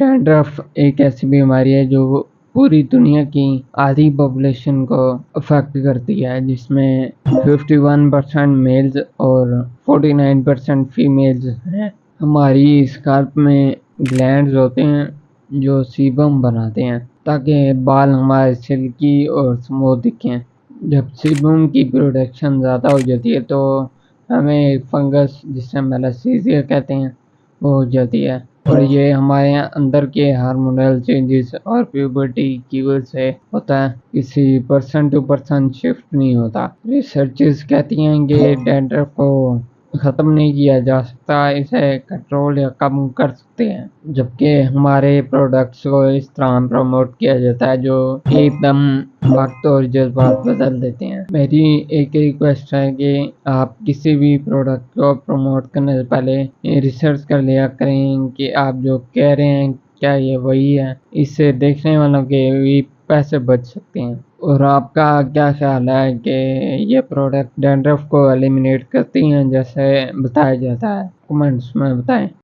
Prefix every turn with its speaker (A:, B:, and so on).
A: Dandruff एक ऐसी बीमारी है जो पूरी दुनिया की आधी पॉपुलेशन को अफेक्ट करती है, जिसमें 51% मेल्स और 49% फीमेल्स हैं। हमारी स्काल्प में ग्लैंड्स होते हैं जो सीबम बनाते हैं ताकि बाल हमारे सिल्की और स्मूथ दिखें। जब सीबम की प्रोडक्शन ज़्यादा हो जाती है तो हमें फंगस, जिसे मेलासीजिया कहते हैं, वो हो जाती है, और ये हमारे अंदर के हार्मोनल चेंजेस और प्यूबर्टी की वजह से होता है, किसी पर्सन टू पर्सन शिफ्ट नहीं होता। रिसर्चर्स कहती हैं कि डैंड्रफ को ख़त्म नहीं किया जा सकता, इसे कंट्रोल या कम कर सकते हैं, जबकि हमारे प्रोडक्ट्स को इस तरह प्रमोट किया जाता है जो एकदम वक्त और जज्बात बदल देते हैं। मेरी एक रिक्वेस्ट है कि आप किसी भी प्रोडक्ट को प्रमोट करने से पहले रिसर्च कर लिया करें कि आप जो कह रहे हैं क्या ये वही है। इससे देखने वालों के भी पैसे बच सकते हैं। और आपका क्या ख्याल है कि ये प्रोडक्ट डैंड्रफ को एलिमिनेट करती हैं जैसे बताया जाता है? कमेंट्स में बताएं।